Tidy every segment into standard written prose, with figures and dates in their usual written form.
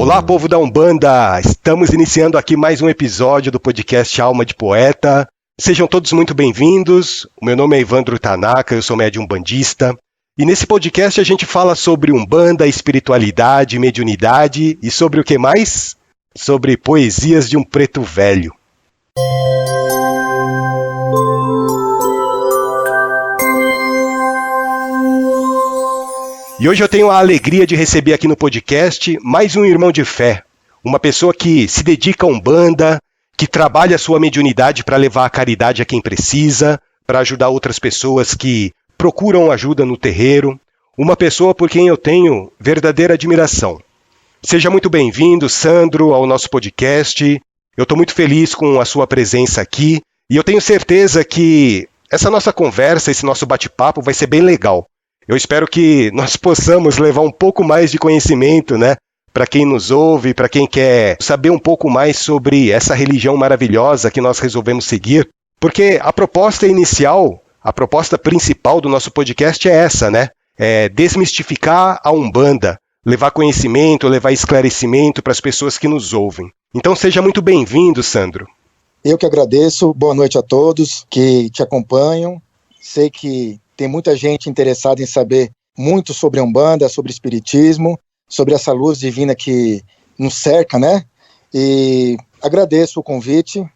Olá, povo da Umbanda! Estamos iniciando aqui mais um episódio do podcast Alma de Poeta. Sejam todos muito bem-vindos. O meu nome é Evandro Tanaka, eu sou médium umbandista. E nesse podcast a gente fala sobre Umbanda, espiritualidade, mediunidade e sobre o que mais? Sobre poesias de um preto velho. E hoje eu tenho a alegria de receber aqui no podcast mais um irmão de fé, uma pessoa que se dedica a Umbanda, que trabalha a sua mediunidade para levar a caridade a quem precisa, para ajudar outras pessoas que procuram ajuda no terreiro, uma pessoa por quem eu tenho verdadeira admiração. Seja muito bem-vindo, Sandro, ao nosso podcast. Eu estou muito feliz com a sua presença aqui e eu tenho certeza que essa nossa conversa, esse nosso bate-papo vai ser bem legal. Eu espero que nós possamos levar um pouco mais de conhecimento, né, para quem nos ouve, para quem quer saber um pouco mais sobre essa religião maravilhosa que nós resolvemos seguir, porque a proposta inicial, a proposta principal do nosso podcast é essa, né? É desmistificar a Umbanda, levar conhecimento, levar esclarecimento para as pessoas que nos ouvem. Então seja muito bem-vindo, Sandro. Eu que agradeço, boa noite a todos que te acompanham. Sei que tem muita gente interessada em saber muito sobre a Umbanda, sobre espiritismo, sobre essa luz divina que nos cerca, né? E agradeço o convite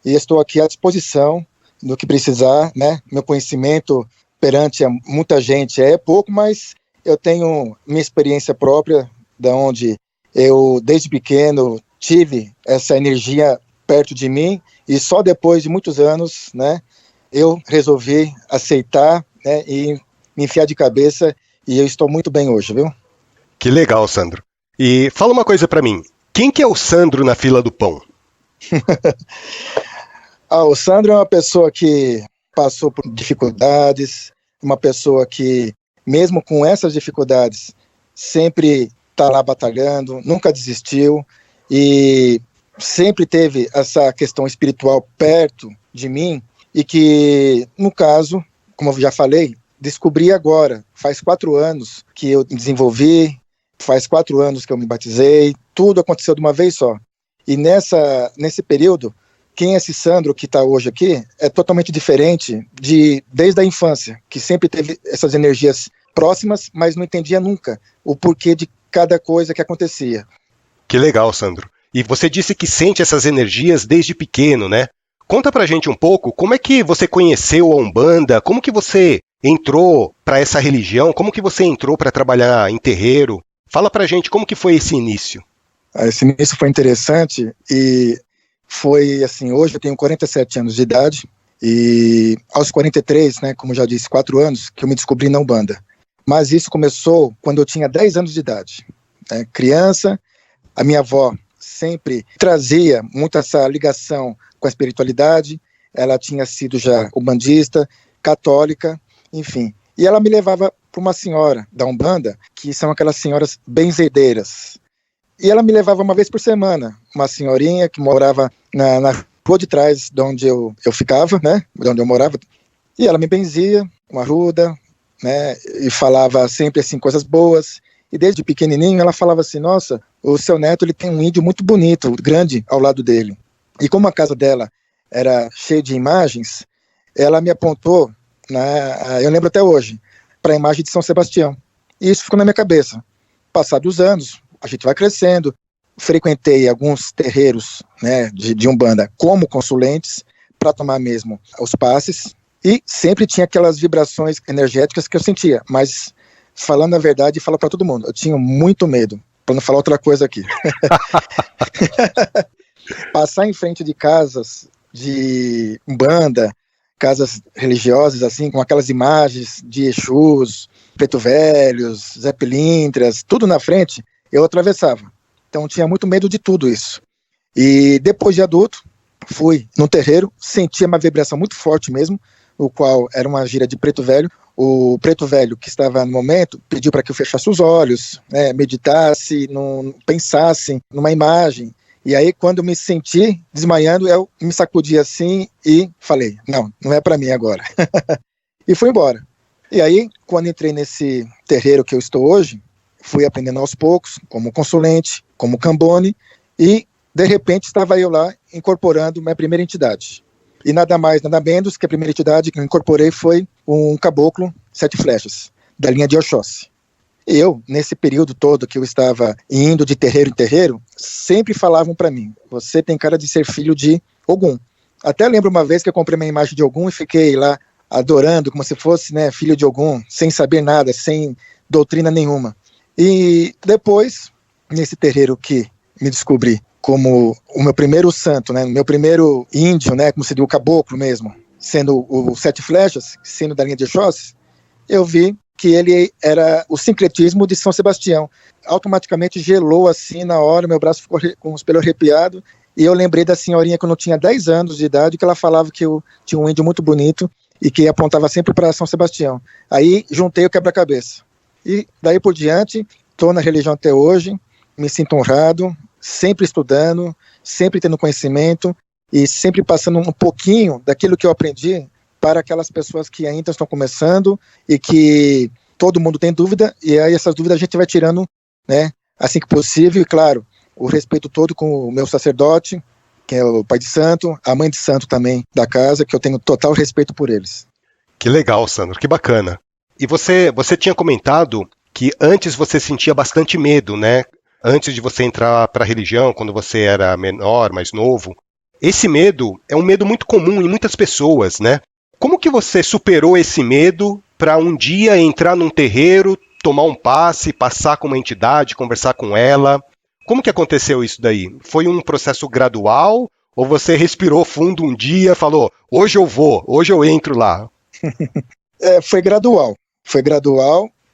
e estou aqui à disposição do que precisar, né? Meu conhecimento perante muita gente é pouco, mas eu tenho minha experiência própria, da onde eu, desde pequeno, tive essa energia perto de mim e só depois de muitos anos, né, eu resolvi aceitar, né, e me enfiar de cabeça, e eu estou muito bem hoje, viu? Que legal, Sandro. E fala uma coisa pra mim, quem que é o Sandro na fila do pão? O Sandro é uma pessoa que passou por dificuldades, uma pessoa que, mesmo com essas dificuldades, sempre está lá batalhando, nunca desistiu, e sempre teve essa questão espiritual perto de mim, e que, no caso, como eu já falei, descobri agora, faz 4 anos que eu desenvolvi, faz 4 anos que eu me batizei, tudo aconteceu de uma vez só. E nesse período, quem é esse Sandro que está hoje aqui é totalmente diferente desde a infância, que sempre teve essas energias próximas, mas não entendia nunca o porquê de cada coisa que acontecia. Que legal, Sandro. E você disse que sente essas energias desde pequeno, né? Conta pra gente um pouco, como é que você conheceu a Umbanda, como que você entrou para essa religião, como que você entrou para trabalhar em terreiro? Fala pra gente como que foi esse início. Esse início foi interessante e foi assim, hoje eu tenho 47 anos de idade e aos 43, né, como já disse, 4 anos que eu me descobri na Umbanda. Mas isso começou quando eu tinha 10 anos de idade. Criança, a minha avó sempre trazia muito essa ligação com a espiritualidade, ela tinha sido já umbandista, católica, enfim. E ela me levava para uma senhora da Umbanda, que são aquelas senhoras benzedeiras. E ela me levava uma vez por semana, uma senhorinha que morava na rua de trás de onde eu ficava, né, de onde eu morava. E ela me benzia, uma arruda, né, e falava sempre assim coisas boas. E desde pequenininho ela falava assim, nossa, o seu neto ele tem um índio muito bonito, grande ao lado dele. E como a casa dela era cheia de imagens, ela me apontou, eu lembro até hoje, para a imagem de São Sebastião. E isso ficou na minha cabeça. Passados os anos, a gente vai crescendo, frequentei alguns terreiros, né, de Umbanda como consulentes, para tomar mesmo os passes, e sempre tinha aquelas vibrações energéticas que eu sentia, mas falando a verdade, falo para todo mundo, eu tinha muito medo, para não falar outra coisa aqui. Passar em frente de casas de Umbanda, casas religiosas, assim, com aquelas imagens de Exus, Preto Velhos, Zé Pilintras, tudo na frente, eu atravessava. Então tinha muito medo de tudo isso. E depois de adulto, fui no terreiro, sentia uma vibração muito forte mesmo, o qual era uma gira de Preto Velho. O Preto Velho, que estava no momento, pediu para que eu fechasse os olhos, né, meditasse, pensasse numa imagem. E aí, quando eu me senti desmaiando, eu me sacudi assim e falei, não é para mim agora. E fui embora. E aí, quando entrei nesse terreiro que eu estou hoje, fui aprendendo aos poucos, como consulente, como Cambone, e de repente estava eu lá incorporando minha primeira entidade. E nada mais, nada menos que a primeira entidade que eu incorporei foi um caboclo 7 flechas, da linha de Oxóssi. Eu, nesse período todo que eu estava indo de terreiro em terreiro, sempre falavam para mim, você tem cara de ser filho de Ogum. Até lembro uma vez que eu comprei uma imagem de Ogum e fiquei lá adorando como se fosse, né, filho de Ogum, sem saber nada, sem doutrina nenhuma. E depois, nesse terreiro que me descobri como o meu primeiro santo, né, meu primeiro índio, né, como se diz o caboclo mesmo, sendo o 7 flechas, sendo da linha de Oxóssi, eu vi que ele era o sincretismo de São Sebastião. Automaticamente gelou assim na hora, meu braço ficou com os pelos arrepiados, e eu lembrei da senhorinha quando eu tinha 10 anos de idade, que ela falava que eu tinha um índio muito bonito e que apontava sempre para São Sebastião. Aí juntei o quebra-cabeça. E daí por diante, estou na religião até hoje, me sinto honrado, sempre estudando, sempre tendo conhecimento e sempre passando um pouquinho daquilo que eu aprendi para aquelas pessoas que ainda estão começando e que todo mundo tem dúvida, e aí essas dúvidas a gente vai tirando, né, assim que possível, e claro, o respeito todo com o meu sacerdote, que é o pai de santo, a mãe de santo também da casa, que eu tenho total respeito por eles. Que legal, Sandro, que bacana. E você tinha comentado que antes você sentia bastante medo, né? Antes de você entrar para a religião, quando você era menor, mais novo. Esse medo é um medo muito comum em muitas pessoas, né? Como que você superou esse medo para um dia entrar num terreiro, tomar um passe, passar com uma entidade, conversar com ela? Como que aconteceu isso daí? Foi um processo gradual ou você respirou fundo um dia e falou, hoje eu vou, hoje eu entro lá? Foi gradual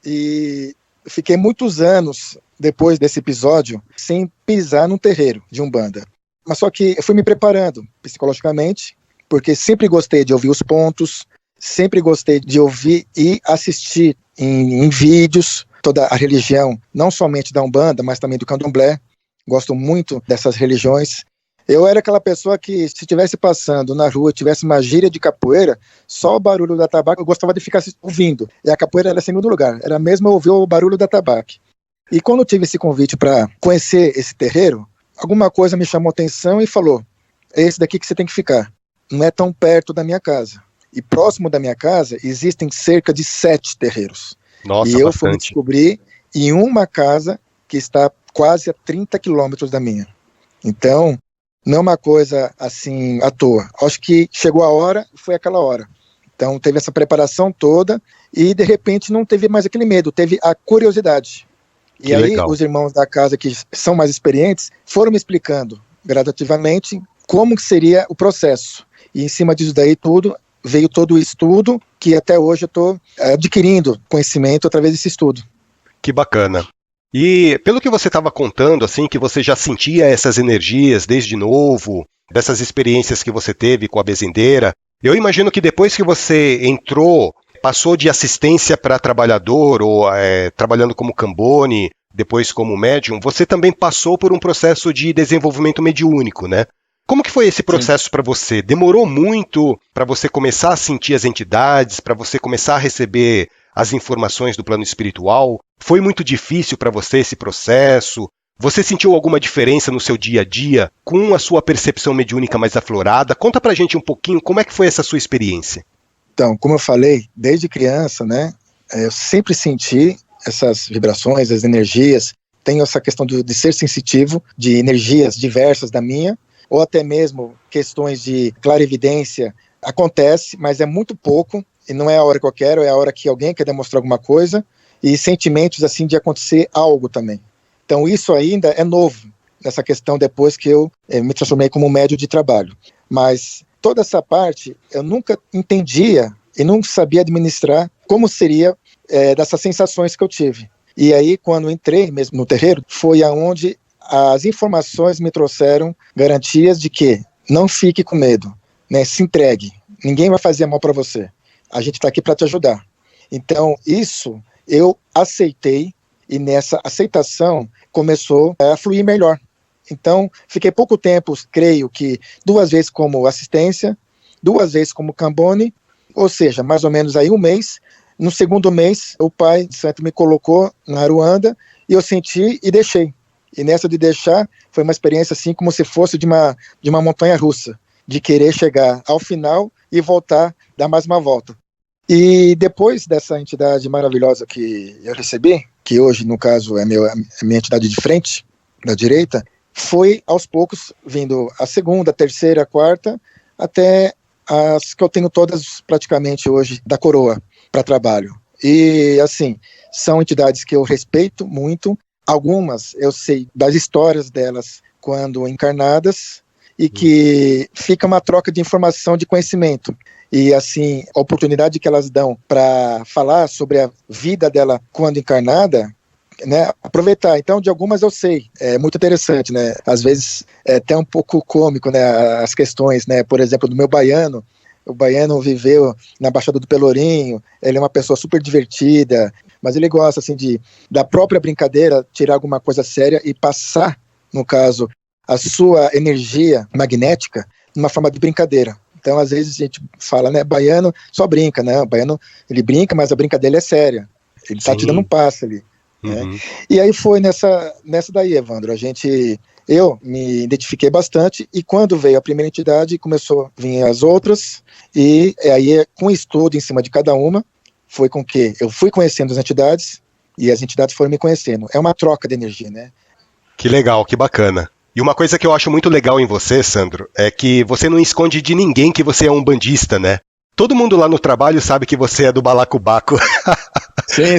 e fiquei muitos anos depois desse episódio sem pisar num terreiro de Umbanda. Mas só que eu fui me preparando psicologicamente, porque sempre gostei de ouvir os pontos, sempre gostei de ouvir e assistir em vídeos toda a religião, não somente da Umbanda, mas também do Candomblé. Gosto muito dessas religiões. Eu era aquela pessoa que, se estivesse passando na rua, tivesse uma gíria de capoeira, só o barulho da tabaco eu gostava de ficar ouvindo. E a capoeira era em segundo lugar, era mesmo ouvir o barulho da tabaco. E quando eu tive esse convite para conhecer esse terreiro, alguma coisa me chamou a atenção e falou, é esse daqui que você tem que ficar. Não é tão perto da minha casa. E próximo da minha casa existem cerca de 7 terreiros. Nossa, e eu bastante. fui me descobrir em uma casa que está quase a 30 quilômetros da minha. Então, não é uma coisa assim à toa. Acho que chegou a hora, foi aquela hora. Então teve essa preparação toda e de repente não teve mais aquele medo, teve a curiosidade. Que e aí legal. Os irmãos da casa que são mais experientes foram me explicando gradativamente como que seria o processo. E em cima disso daí tudo, veio todo o estudo que até hoje eu estou adquirindo conhecimento através desse estudo. Que bacana. E pelo que você estava contando, assim, que você já sentia essas energias desde novo, dessas experiências que você teve com a bezendeira, eu imagino que depois que você entrou, passou de assistência para trabalhador, ou trabalhando como Cambone, depois como médium, você também passou por um processo de desenvolvimento mediúnico, né? Como que foi esse processo para você? Demorou muito para você começar a sentir as entidades, para você começar a receber as informações do plano espiritual? Foi muito difícil para você esse processo? Você sentiu alguma diferença no seu dia a dia com a sua percepção mediúnica mais aflorada? Conta pra gente um pouquinho como é que foi essa sua experiência. Então, como eu falei, desde criança, né, eu sempre senti essas vibrações, as energias. Tenho essa questão de ser sensitivo, de energias diversas da minha, ou até mesmo questões de clarividência. Acontece, mas é muito pouco, e não é a hora que eu quero, é a hora que alguém quer demonstrar alguma coisa, e sentimentos assim de acontecer algo também. Então isso ainda é novo, nessa questão depois que eu me transformei como médium de trabalho. Mas toda essa parte eu nunca entendia e não sabia administrar como seria dessas sensações que eu tive. E aí quando entrei mesmo no terreiro, foi aonde as informações me trouxeram garantias de que não fique com medo, né? Se entregue, ninguém vai fazer mal para você, a gente está aqui para te ajudar. Então isso eu aceitei, e nessa aceitação começou a fluir melhor. Então fiquei pouco tempo, creio que 2 vezes como assistência, 2 vezes como Cambone, ou seja, mais ou menos aí 1 mês. No segundo mês o pai de santo me colocou na Aruanda e eu senti e deixei. E nessa de deixar, foi uma experiência assim como se fosse de uma montanha russa, de querer chegar ao final e voltar, dar mais uma volta. E depois dessa entidade maravilhosa que eu recebi, que hoje, no caso, é a minha entidade de frente, da direita, foi aos poucos vindo a segunda, a terceira, a quarta, até as que eu tenho todas praticamente hoje da coroa para trabalho. E, assim, são entidades que eu respeito muito. Algumas eu sei das histórias delas quando encarnadas e que fica uma troca de informação, de conhecimento. E, assim, a oportunidade que elas dão para falar sobre a vida dela quando encarnada, né, aproveitar. Então, de algumas eu sei, é muito interessante, né, às vezes é até um pouco cômico, né, as questões, né, por exemplo, do meu baiano. O baiano viveu na Baixada do Pelourinho, ele é uma pessoa super divertida, mas ele gosta, assim, da própria brincadeira, tirar alguma coisa séria e passar, no caso, a sua energia magnética numa forma de brincadeira. Então, às vezes a gente fala, né, baiano só brinca, né, o baiano, ele brinca, mas a brincadeira é séria, ele está te dando um passe ali. Né? E aí foi nessa daí, Evandro, eu me identifiquei bastante, e quando veio a primeira entidade, começou a vir as outras, e aí com estudo em cima de cada uma, foi com que eu fui conhecendo as entidades, e as entidades foram me conhecendo. É uma troca de energia, né? Que legal, que bacana. E uma coisa que eu acho muito legal em você, Sandro, é que você não esconde de ninguém que você é um bandista, né? Todo mundo lá no trabalho sabe que você é do balacobaco. Sim.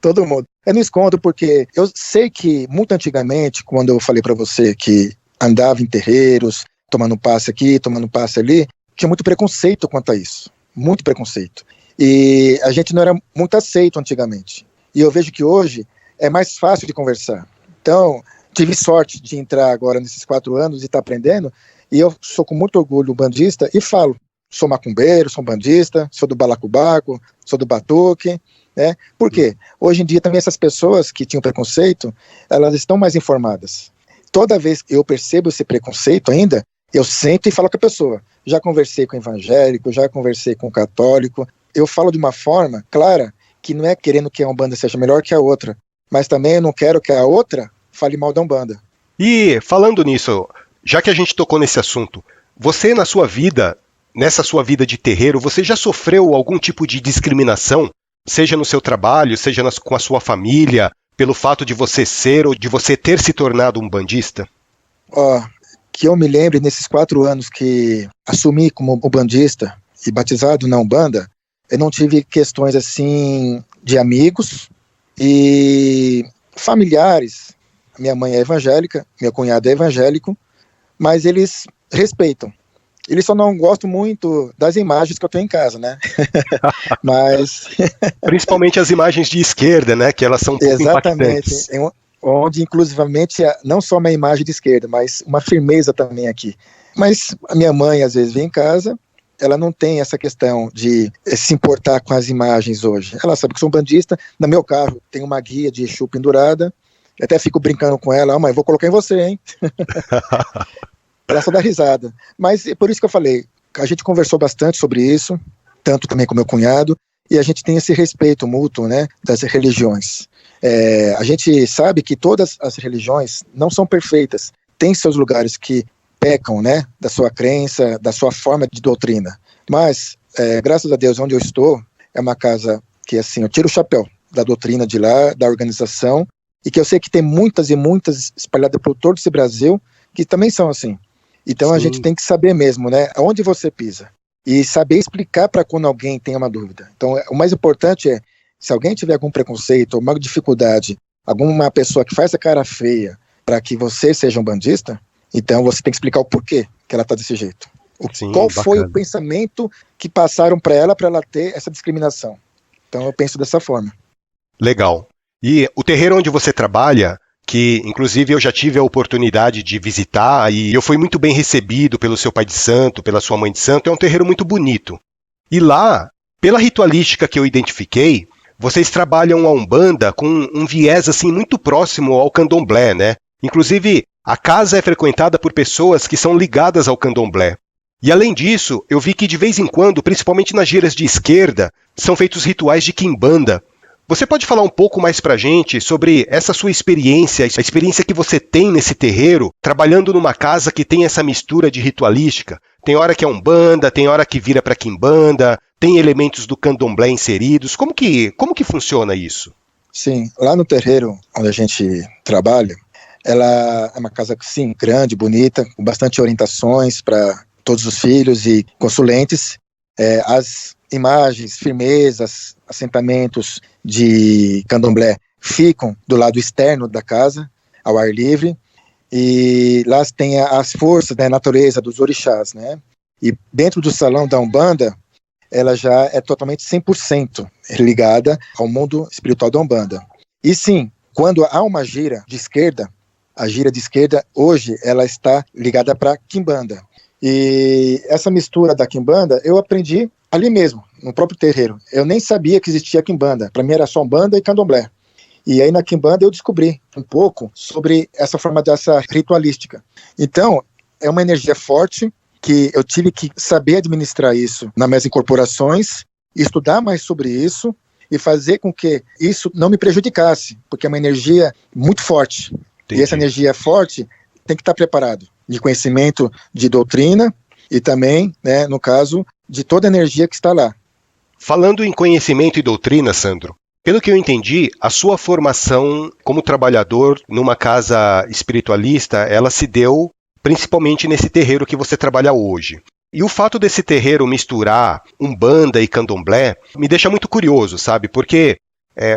Todo mundo. Eu não escondo porque eu sei que muito antigamente, quando eu falei para você que andava em terreiros, tomando um passe aqui, tomando um passe ali, tinha muito preconceito quanto a isso. Muito preconceito. E a gente não era muito aceito antigamente. E eu vejo que hoje é mais fácil de conversar. Então, tive sorte de entrar agora nesses 4 anos e estar aprendendo, e eu sou com muito orgulho bandista e falo, sou macumbeiro, sou bandista, sou do balacobaco, sou do batuque, né? Por quê? Hoje em dia também essas pessoas que tinham preconceito, elas estão mais informadas. Toda vez que eu percebo esse preconceito ainda, eu sento e falo com a pessoa. Já conversei com evangélico, já conversei com católico. Eu falo de uma forma clara, que não é querendo que a Umbanda seja melhor que a outra, mas também eu não quero que a outra fale mal da Umbanda. E falando nisso, já que a gente tocou nesse assunto, você na sua vida, nessa sua vida de terreiro, você já sofreu algum tipo de discriminação? Seja no seu trabalho, seja com a sua família, pelo fato de você ser ou de você ter se tornado um bandista? Que eu me lembre, nesses 4 anos que assumi como bandista e batizado na Umbanda, eu não tive questões assim de amigos e familiares. Minha mãe é evangélica, meu cunhado é evangélico, mas eles respeitam. Eles só não gostam muito das imagens que eu tenho em casa, né? Mas... Principalmente as imagens de esquerda, né? Que elas são um pouco impactantes. Onde, inclusivamente, não só uma imagem de esquerda, mas uma firmeza também aqui. Mas a minha mãe, às vezes, vem em casa, ela não tem essa questão de se importar com as imagens hoje. Ela sabe que eu sou um bandista, no meu carro tem uma guia de Exu pendurada, eu até fico brincando com ela, mãe, vou colocar em você, hein? Ela só dá risada. Mas por isso que eu falei, a gente conversou bastante sobre isso, tanto também com meu cunhado, e a gente tem esse respeito mútuo, né, das religiões. A gente sabe que todas as religiões não são perfeitas, tem seus lugares que pecam, né, da sua crença, da sua forma de doutrina. Mas, graças a Deus, onde eu estou, é uma casa que, assim, eu tiro o chapéu da doutrina de lá, da organização, e que eu sei que tem muitas e muitas espalhadas por todo esse Brasil, que também são assim. Então, a gente tem que saber mesmo, né, aonde você pisa. E saber explicar para quando alguém tem uma dúvida. Então, o mais importante é, se alguém tiver algum preconceito, alguma dificuldade, alguma pessoa que faz a cara feia para que você seja um bandista, então você tem que explicar o porquê que ela está desse jeito. Qual foi o pensamento que passaram para ela ter essa discriminação. Então, eu penso dessa forma. Legal. E o terreiro onde você trabalha, que inclusive eu já tive a oportunidade de visitar e eu fui muito bem recebido pelo seu pai de santo, pela sua mãe de santo, é um terreiro muito bonito. E lá, pela ritualística que eu identifiquei, vocês trabalham a Umbanda com um viés assim muito próximo ao Candomblé, né? Inclusive, a casa é frequentada por pessoas que são ligadas ao Candomblé. E além disso, eu vi que de vez em quando, principalmente nas gírias de esquerda, são feitos rituais de quimbanda. Você pode falar um pouco mais pra gente sobre essa sua experiência, a experiência que você tem nesse terreiro, trabalhando numa casa que tem essa mistura de ritualística? Tem hora que é umbanda, tem hora que vira pra quimbanda, tem elementos do candomblé inseridos. Como que funciona isso? Sim, lá no terreiro onde a gente trabalha, ela é uma casa, sim, grande, bonita, com bastante orientações para todos os filhos e consulentes. As imagens, firmezas, assentamentos de candomblé ficam do lado externo da casa, ao ar livre, e lá tem as forças da natureza, dos orixás, né? E dentro do salão da Umbanda, ela já é totalmente 100% ligada ao mundo espiritual da Umbanda. E sim, quando há uma gira de esquerda, a gira de esquerda, hoje, ela está ligada para Quimbanda. E essa mistura da Quimbanda, eu aprendi ali mesmo, no próprio terreiro. Eu nem sabia que existia Quimbanda. Para mim era só Umbanda e Candomblé. E aí na Quimbanda eu descobri um pouco sobre essa forma dessa ritualística. Então, é uma energia forte, que eu tive que saber administrar isso nas minhas incorporações, estudar mais sobre isso e fazer com que isso não me prejudicasse, porque é uma energia muito forte. Entendi. E essa energia forte tem que estar preparado de conhecimento de doutrina e também, né, no caso, de toda a energia que está lá. Falando em conhecimento e doutrina, Sandro, pelo que eu entendi, a sua formação como trabalhador numa casa espiritualista, ela se deu principalmente nesse terreiro que você trabalha hoje. E o fato desse terreiro misturar Umbanda e Candomblé me deixa muito curioso, sabe? Porque,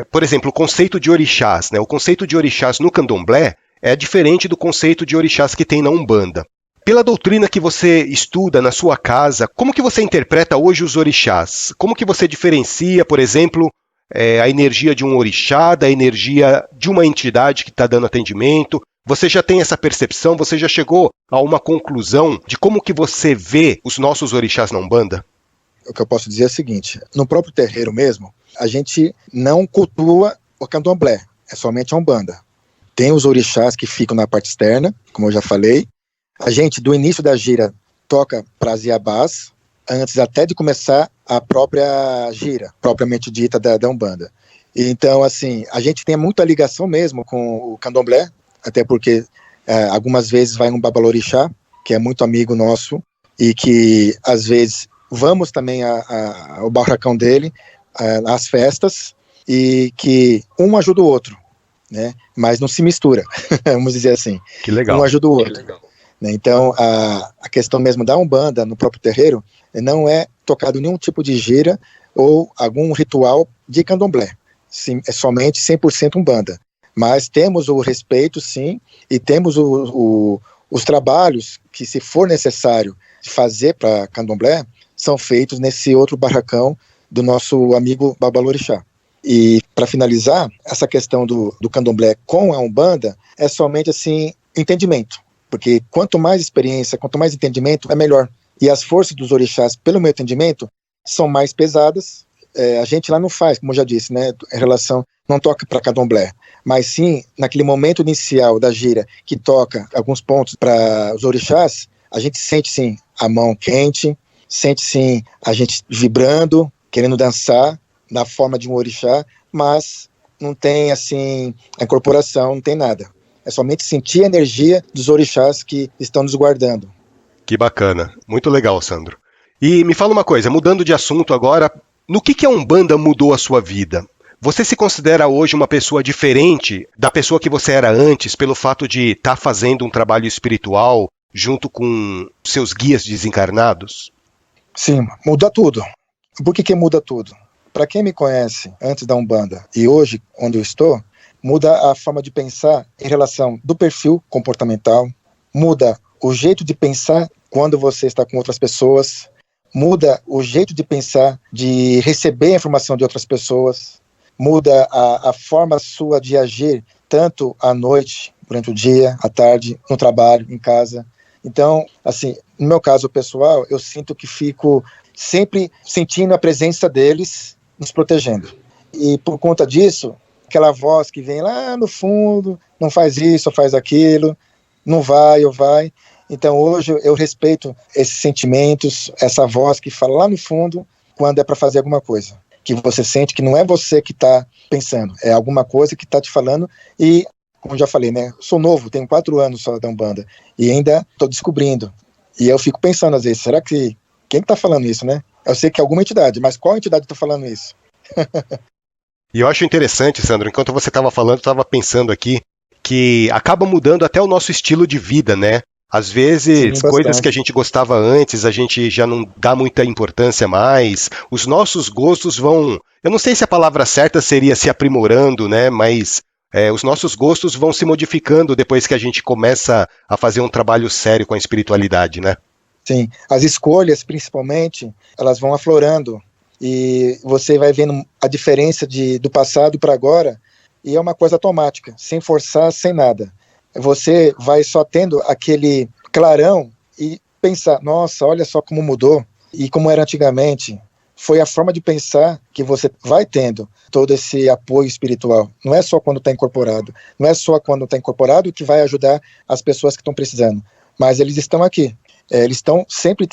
por exemplo, o conceito de orixás, né? O conceito de orixás no Candomblé é diferente do conceito de orixás que tem na Umbanda. Pela doutrina que você estuda na sua casa, como que você interpreta hoje os orixás? Como que você diferencia, por exemplo, a energia de um orixá da energia de uma entidade que está dando atendimento? Você já tem essa percepção? Você já chegou a uma conclusão de como que você vê os nossos orixás na Umbanda? O que eu posso dizer é o seguinte, no próprio terreiro mesmo, a gente não cultua o candomblé, é somente a Umbanda. Tem os orixás que ficam na parte externa, como eu já falei. A gente, do início da gira, toca para as iabás, antes até de começar a própria gira, propriamente dita da Umbanda. Então, assim, a gente tem muita ligação mesmo com o candomblé, até porque algumas vezes vai um babalorixá, que é muito amigo nosso, e que às vezes vamos também ao barracão dele, às festas, e que um ajuda o outro, né? Mas não se mistura, vamos dizer assim. Que legal. Um ajuda o outro. Então, a questão mesmo da Umbanda, no próprio terreiro, não é tocado nenhum tipo de gira ou algum ritual de candomblé. Sim, é somente 100% Umbanda. Mas temos o respeito, sim, e temos os trabalhos que, se for necessário fazer para candomblé, são feitos nesse outro barracão do nosso amigo babalorixá. E, para finalizar, essa questão do candomblé com a Umbanda é somente, assim, entendimento. Porque quanto mais experiência, quanto mais entendimento, é melhor. E as forças dos orixás, pelo meu entendimento, são mais pesadas. A gente lá não faz, como eu já disse, né, em relação, não toca para candomblé, mas sim, naquele momento inicial da gira, que toca alguns pontos para os orixás, a gente sente sim a mão quente, sente sim a gente vibrando, querendo dançar na forma de um orixá, mas não tem assim a incorporação, não tem nada. É somente sentir a energia dos orixás que estão nos guardando. Que bacana, muito legal, Sandro. E me fala uma coisa, mudando de assunto agora, no que a Umbanda mudou a sua vida? Você se considera hoje uma pessoa diferente da pessoa que você era antes, pelo fato de estar fazendo um trabalho espiritual junto com seus guias desencarnados? Sim, muda tudo. Por que muda tudo? Para quem me conhece antes da Umbanda e hoje, onde eu estou, muda a forma de pensar em relação do perfil comportamental, muda o jeito de pensar quando você está com outras pessoas, muda o jeito de pensar, de receber a informação de outras pessoas, muda a forma sua de agir, tanto à noite, durante o dia, à tarde, no trabalho, em casa. Então, assim, no meu caso pessoal, eu sinto que fico sempre sentindo a presença deles nos protegendo. E por conta disso, aquela voz que vem lá no fundo, não faz isso, faz aquilo, não vai ou vai. Então hoje eu respeito esses sentimentos, essa voz que fala lá no fundo, quando é para fazer alguma coisa. que você sente que não é você que está pensando, é alguma coisa que está te falando. E, como já falei, né, sou novo, tenho 4 anos só da Umbanda, e ainda estou descobrindo. E eu fico pensando às vezes, será que, quem que está falando isso, né? Eu sei que é alguma entidade, mas qual entidade está falando isso? E eu acho interessante, Sandro, enquanto você estava falando, eu estava pensando aqui, que acaba mudando até o nosso estilo de vida, né? Às vezes, Sim, coisas que a bastante. gente gostava antes, a gente já não dá muita importância mais. Os nossos gostos vão. Eu não sei se a palavra certa seria se aprimorando, né? Mas os nossos gostos vão se modificando depois que a gente começa a fazer um trabalho sério com a espiritualidade, né? Sim, as escolhas, principalmente, elas vão aflorando e você vai vendo a diferença do passado para agora, e é uma coisa automática, sem forçar, sem nada. Você vai só tendo aquele clarão e pensar, nossa, olha só como mudou e como era antigamente. Foi a forma de pensar que você vai tendo todo esse apoio espiritual. Não é só quando está incorporado. Não é só quando está incorporado que vai ajudar as pessoas que estão precisando. Mas eles estão aqui. Eles estão sempre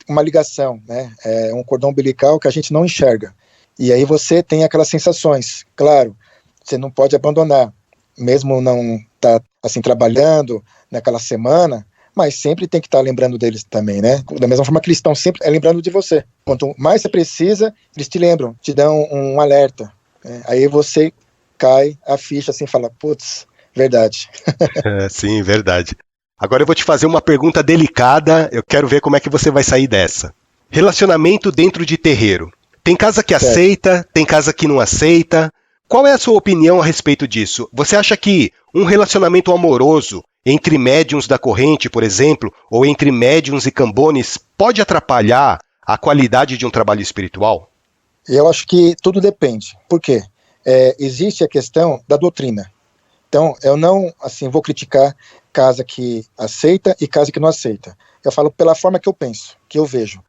uma ligação, né? É um cordão umbilical que a gente não enxerga. E aí você tem aquelas sensações. Claro, você não pode abandonar, mesmo não tá assim trabalhando naquela semana, mas sempre tem que estar lembrando deles também, né? Da mesma forma que eles estão sempre lembrando de você. Quanto mais você precisa, eles te lembram, te dão um alerta, né? Aí você cai a ficha assim e fala, putz, verdade. Sim, verdade. Agora eu vou te fazer uma pergunta delicada, eu quero ver como é que você vai sair dessa. Relacionamento dentro de terreiro. Tem casa que Certo. aceita, tem casa que não aceita. Qual é a sua opinião a respeito disso? Você acha que um relacionamento amoroso entre médiuns da corrente, por exemplo, ou entre médiuns e cambones, pode atrapalhar a qualidade de um trabalho espiritual? Eu acho que tudo depende. Por quê? Existe a questão da doutrina. Então, eu não assim vou criticar casa que aceita e casa que não aceita. Eu falo pela forma que eu penso, que eu vejo,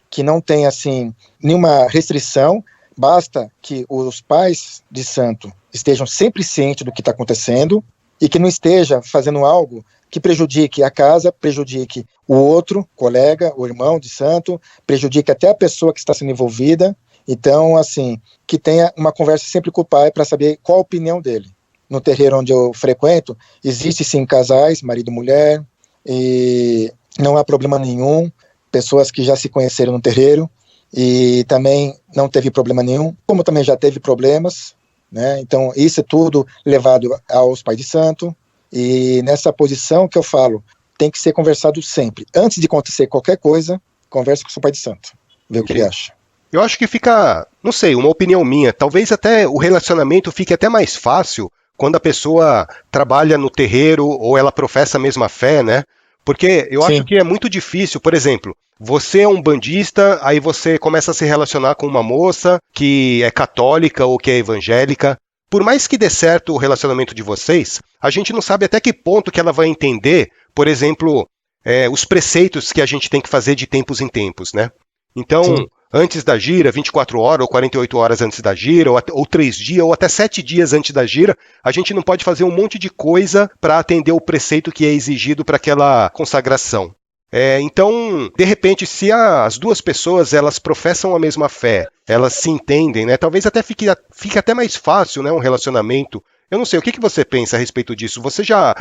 que não tem assim nenhuma restrição, basta que os pais de santo estejam sempre cientes do que está acontecendo e que não esteja fazendo algo que prejudique a casa, prejudique o outro colega, o irmão de santo, prejudique até a pessoa que está sendo envolvida. Então, assim, que tenha uma conversa sempre com o pai para saber qual a opinião dele. No terreiro onde eu frequento, existe sim casais, marido e mulher, e não há problema nenhum, pessoas que já se conheceram no terreiro, e também não teve problema nenhum, como também já teve problemas, né? Então isso é tudo levado aos pais de santo, e nessa posição que eu falo, tem que ser conversado sempre. Antes de acontecer qualquer coisa, converse com o seu pai de santo, ver o que ele acha. Eu acho que fica, não sei, uma opinião minha, talvez até o relacionamento fique até mais fácil quando a pessoa trabalha no terreiro ou ela professa a mesma fé, né? Porque eu acho Sim, que é muito difícil, por exemplo, você é um bandista, aí você começa a se relacionar com uma moça que é católica ou que é evangélica. Por mais que dê certo o relacionamento de vocês, a gente não sabe até que ponto que ela vai entender, por exemplo, os preceitos que a gente tem que fazer de tempos em tempos, né? Então, sim. antes da gira, 24 horas ou 48 horas antes da gira, ou 3 dias, ou até 7 dias antes da gira, a gente não pode fazer um monte de coisa para atender o preceito que é exigido para aquela consagração. Então, de repente, se as duas pessoas elas professam a mesma fé, elas se entendem, né? Talvez até fique até mais fácil, né, um relacionamento. Eu não sei, o que você pensa a respeito disso? Você já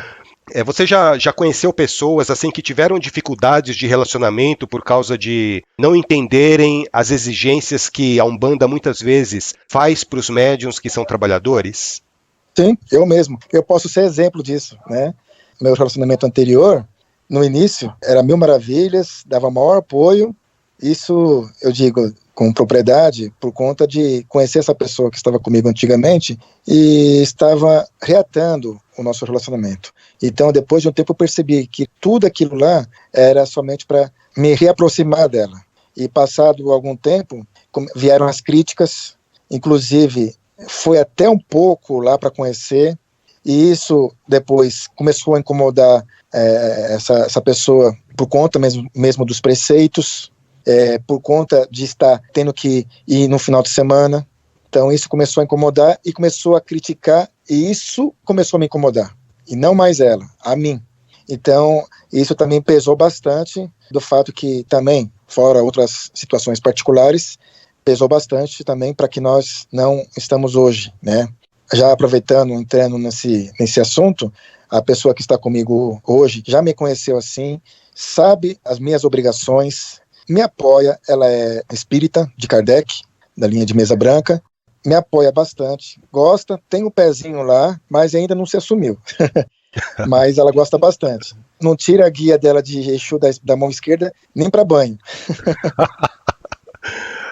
conheceu pessoas assim que tiveram dificuldades de relacionamento por causa de não entenderem as exigências que a Umbanda muitas vezes faz para os médiuns que são trabalhadores? Sim, eu mesmo. Eu posso ser exemplo disso, né? Meu relacionamento anterior, no início, era mil maravilhas, dava maior apoio. Isso, eu digo com propriedade, por conta de conhecer essa pessoa que estava comigo antigamente e estava reatando o nosso relacionamento. Então, depois de um tempo, eu percebi que tudo aquilo lá era somente para me reaproximar dela. E passado algum tempo, vieram as críticas, inclusive foi até um pouco lá para conhecer, e isso depois começou a incomodar essa pessoa por conta mesmo dos preceitos, por conta de estar tendo que ir no final de semana. Então isso começou a incomodar e começou a criticar, e isso começou a me incomodar, e não mais ela, a mim. Então isso também pesou bastante, do fato que também, fora outras situações particulares, pesou bastante também para que nós não estamos hoje, né? Já aproveitando, entrando nesse assunto, a pessoa que está comigo hoje já me conheceu assim, sabe as minhas obrigações, me apoia, ela é espírita de Kardec, da linha de Mesa Branca, me apoia bastante, gosta, tem um pezinho lá, mas ainda não se assumiu, mas ela gosta bastante. Não tira a guia dela de Exu da mão esquerda nem para banho.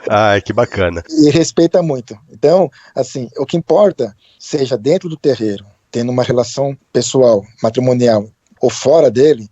Ai, que bacana. E respeita muito. Então, assim, o que importa, seja dentro do terreiro, tendo uma relação pessoal, matrimonial, ou fora dele,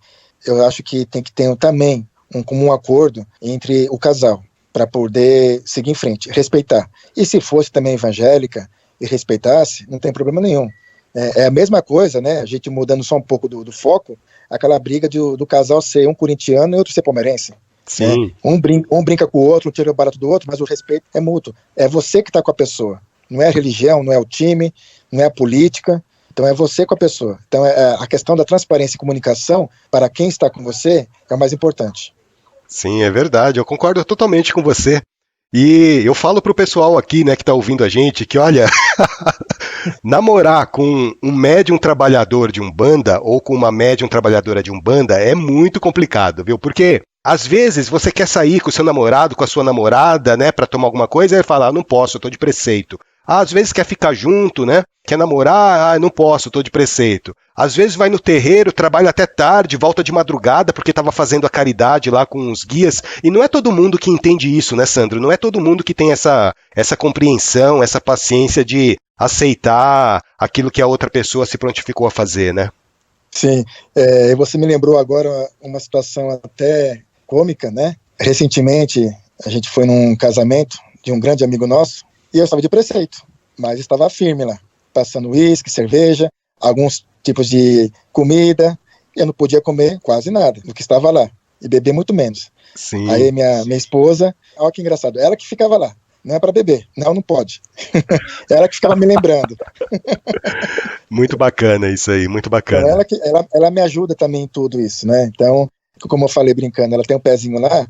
eu acho que tem que ter também um comum acordo entre o casal, para poder seguir em frente, respeitar. E se fosse também evangélica e respeitasse, não tem problema nenhum. É a mesma coisa, né? A gente mudando só um pouco do foco, aquela briga do casal ser um corintiano e outro ser palmeirense. Sim. Um brinca com o outro, um tira o barato do outro, mas o respeito é mútuo. É você que está com a pessoa. Não é a religião, não é o time, não é a política. Então é você com a pessoa. Então a questão da transparência e comunicação para quem está com você é o mais importante. Sim, é verdade. Eu concordo totalmente com você. E eu falo pro pessoal aqui, né, que tá ouvindo a gente, que olha, namorar com um médium trabalhador de Umbanda ou com uma médium trabalhadora de Umbanda é muito complicado, viu? Porque às vezes você quer sair com o seu namorado, com a sua namorada, né, pra tomar alguma coisa, e ele fala, não posso, eu tô de preceito. Às vezes quer ficar junto, né? Quer namorar, não posso, tô de preceito. Às vezes vai no terreiro, trabalha até tarde, volta de madrugada porque estava fazendo a caridade lá com os guias. E não é todo mundo que entende isso, né, Sandro? Não é todo mundo que tem essa compreensão, essa paciência de aceitar aquilo que a outra pessoa se prontificou a fazer, né? Sim, você me lembrou agora uma situação até cômica, né? Recentemente, a gente foi num casamento de um grande amigo nosso, e eu estava de preceito, mas estava firme lá, passando uísque, cerveja, alguns tipos de comida, e eu não podia comer quase nada do que estava lá, e beber muito menos. Sim. Aí minha esposa, olha que engraçado, ela que ficava lá, não é para beber, não pode. Ela que ficava me lembrando. Muito bacana isso aí, muito bacana. Então ela me ajuda também em tudo isso, né? Então, como eu falei brincando, ela tem um pezinho lá,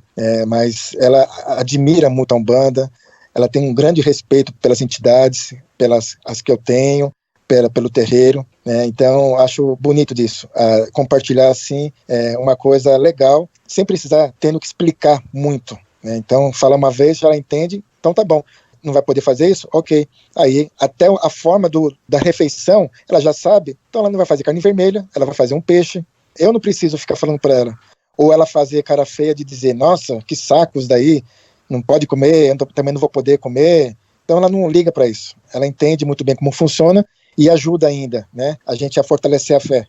mas ela admira muito a Umbanda, ela tem um grande respeito pelas entidades, pelas as que eu tenho, pelo terreiro, né? Então acho bonito disso, compartilhar assim uma coisa legal, sem precisar tendo que explicar muito, né? Então fala uma vez, já ela entende, então tá bom. Não vai poder fazer isso? Ok. Aí até a forma da refeição, ela já sabe, então ela não vai fazer carne vermelha, ela vai fazer um peixe, eu não preciso ficar falando para ela. Ou ela fazer cara feia de dizer, nossa, que sacos daí, não pode comer, eu também não vou poder comer. Então ela não liga para isso. Ela entende muito bem como funciona e ajuda ainda, né, a gente a fortalecer a fé.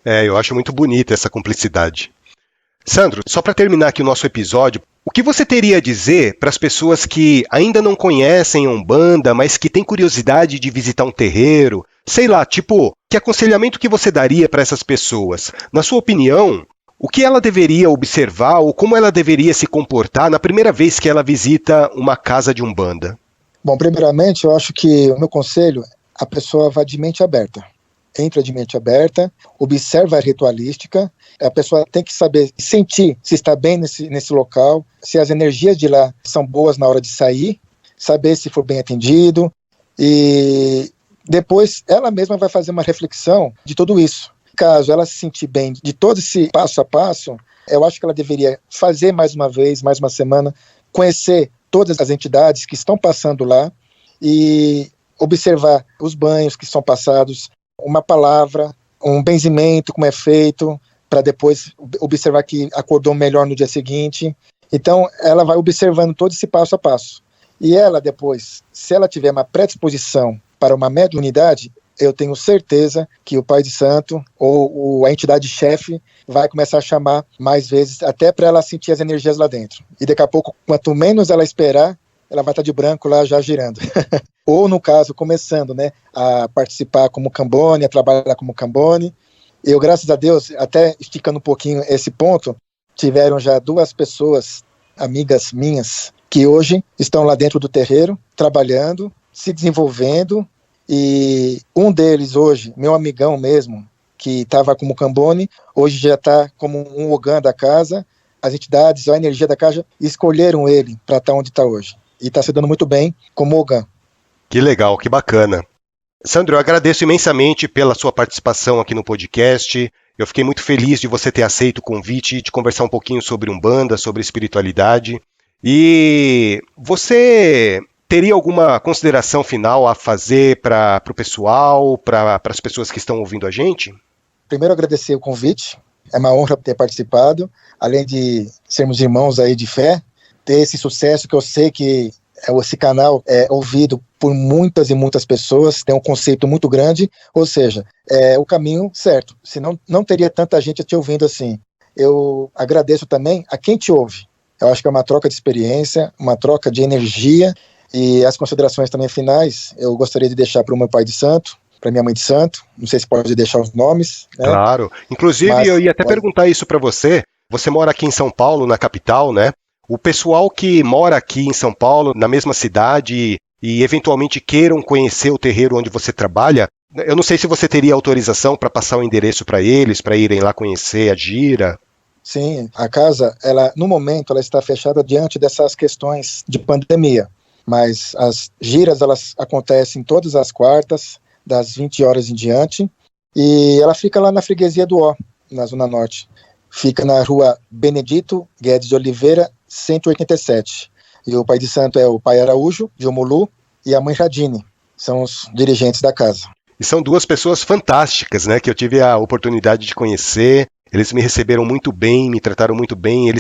Eu acho muito bonita essa cumplicidade. Sandro, só para terminar aqui o nosso episódio, o que você teria a dizer para as pessoas que ainda não conhecem a Umbanda, mas que têm curiosidade de visitar um terreiro? Sei lá, tipo, que aconselhamento que você daria para essas pessoas? Na sua opinião, o que ela deveria observar ou como ela deveria se comportar na primeira vez que ela visita uma casa de Umbanda? Bom, primeiramente, eu acho que o meu conselho, a pessoa vai de mente aberta. Entra de mente aberta, observa a ritualística, a pessoa tem que saber sentir se está bem nesse local, se as energias de lá são boas na hora de sair, saber se for bem atendido, e depois ela mesma vai fazer uma reflexão de tudo isso. Caso ela se sentir bem de todo esse passo a passo, eu acho que ela deveria fazer mais uma vez, mais uma semana, conhecer todas as entidades que estão passando lá e observar os banhos que são passados, uma palavra, um benzimento, como é feito, para depois observar que acordou melhor no dia seguinte. Então, ela vai observando todo esse passo a passo. E ela depois, se ela tiver uma predisposição para uma mediunidade, eu tenho certeza que o Pai de Santo ou a entidade-chefe vai começar a chamar mais vezes, até para ela sentir as energias lá dentro. E daqui a pouco, quanto menos ela esperar, ela vai estar de branco lá já girando. Ou, no caso, começando, né, a participar como Cambone, a trabalhar como Cambone. Eu, graças a Deus, até esticando um pouquinho esse ponto, tiveram já 2 pessoas, amigas minhas, que hoje estão lá dentro do terreiro, trabalhando, se desenvolvendo, e um deles hoje, meu amigão mesmo, que estava como Cambone, hoje já está como um Ogã da casa. As entidades, a energia da casa, escolheram ele para estar onde está hoje. e está se dando muito bem com o Mogan. Que legal, que bacana. Sandro, eu agradeço imensamente pela sua participação aqui no podcast. Eu fiquei muito feliz de você ter aceito o convite de conversar um pouquinho sobre Umbanda, sobre espiritualidade. E você teria alguma consideração final a fazer para o pessoal, para as pessoas que estão ouvindo a gente? Primeiro, agradecer o convite. É uma honra ter participado. Além de sermos irmãos aí de fé, ter esse sucesso que eu sei que esse canal é ouvido por muitas e muitas pessoas, tem um conceito muito grande, ou seja, é o caminho certo, senão não teria tanta gente te ouvindo assim. Eu agradeço também a quem te ouve. Eu acho que é uma troca de experiência, uma troca de energia, e as considerações também finais, eu gostaria de deixar para o meu pai de santo, para minha mãe de santo, não sei se pode deixar os nomes. Né? Claro, inclusive eu ia até perguntar isso para você, você mora aqui em São Paulo, na capital, né? O pessoal que mora aqui em São Paulo, na mesma cidade, e eventualmente queiram conhecer o terreiro onde você trabalha, eu não sei se você teria autorização para passar o endereço para eles, para irem lá conhecer a gira. Sim, a casa, no momento, ela está fechada diante dessas questões de pandemia, mas as giras, elas acontecem todas as quartas, das 20 horas em diante, e ela fica lá na freguesia do Ó, na Zona Norte. Fica na rua Benedito Guedes de Oliveira, 187. E o pai de santo é o pai Araújo, de Omulu, e a mãe Radine, são os dirigentes da casa. E são duas pessoas fantásticas, né, que eu tive a oportunidade de conhecer. Eles me receberam muito bem, me trataram muito bem.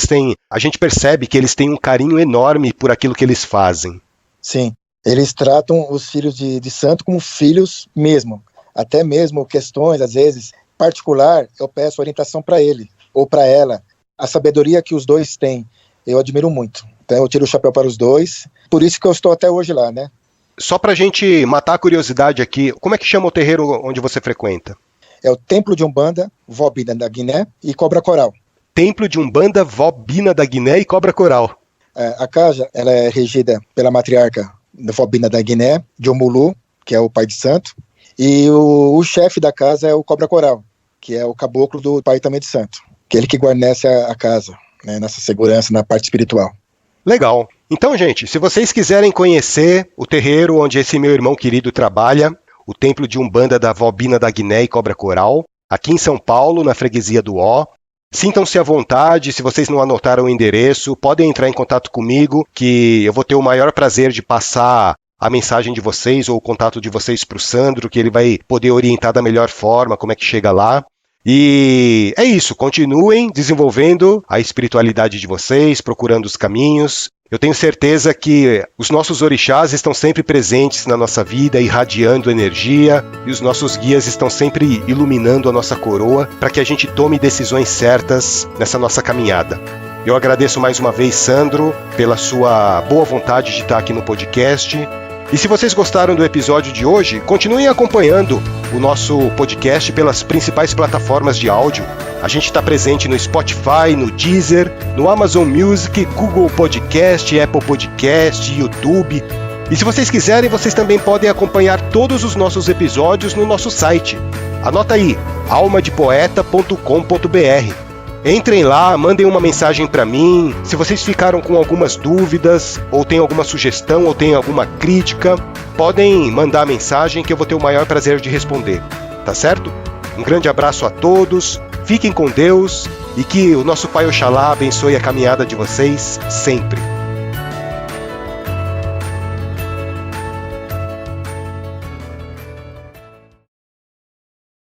A gente percebe que eles têm um carinho enorme por aquilo que eles fazem. Sim, eles tratam os filhos de santo como filhos mesmo. Até mesmo questões, às vezes, particular, eu peço orientação para ele ou para ela. A sabedoria que os dois têm, eu admiro muito. Então eu tiro o chapéu para os dois. Por isso que eu estou até hoje lá, né? Só para a gente matar a curiosidade aqui, como é que chama o terreiro onde você frequenta? É o Templo de Umbanda, Vó Bina da Guiné e Cobra Coral. Templo de Umbanda, Vó Bina da Guiné e Cobra Coral. A casa, ela é regida pela matriarca da Vó Bina da Guiné, de Omulu, que é o pai de santo, e o chefe da casa é o Cobra Coral, que é o caboclo do pai também de santo, que é ele que guarnece a casa, né, nessa segurança, na parte espiritual. Legal. Então, gente, se vocês quiserem conhecer o terreiro onde esse meu irmão querido trabalha, o Templo de Umbanda da Vó Bina da Guiné e Cobra Coral, aqui em São Paulo, na freguesia do Ó, sintam-se à vontade. Se vocês não anotaram o endereço, podem entrar em contato comigo, que eu vou ter o maior prazer de passar a mensagem de vocês ou o contato de vocês para o Sandro, que ele vai poder orientar da melhor forma como é que chega lá. E é isso, continuem desenvolvendo a espiritualidade de vocês, procurando os caminhos. Eu tenho certeza que os nossos orixás estão sempre presentes na nossa vida, irradiando energia, e os nossos guias estão sempre iluminando a nossa coroa para que a gente tome decisões certas nessa nossa caminhada. Eu agradeço mais uma vez, Sandro, pela sua boa vontade de estar aqui no podcast. E se vocês gostaram do episódio de hoje, continuem acompanhando o nosso podcast pelas principais plataformas de áudio. A gente está presente no Spotify, no Deezer, no Amazon Music, Google Podcast, Apple Podcast, YouTube. E se vocês quiserem, vocês também podem acompanhar todos os nossos episódios no nosso site. Anota aí, almadepoeta.com.br. Entrem lá, mandem uma mensagem para mim. Se vocês ficaram com algumas dúvidas, ou tem alguma sugestão, ou tem alguma crítica, podem mandar mensagem que eu vou ter o maior prazer de responder. Tá certo? Um grande abraço a todos, fiquem com Deus e que o nosso Pai Oxalá abençoe a caminhada de vocês sempre.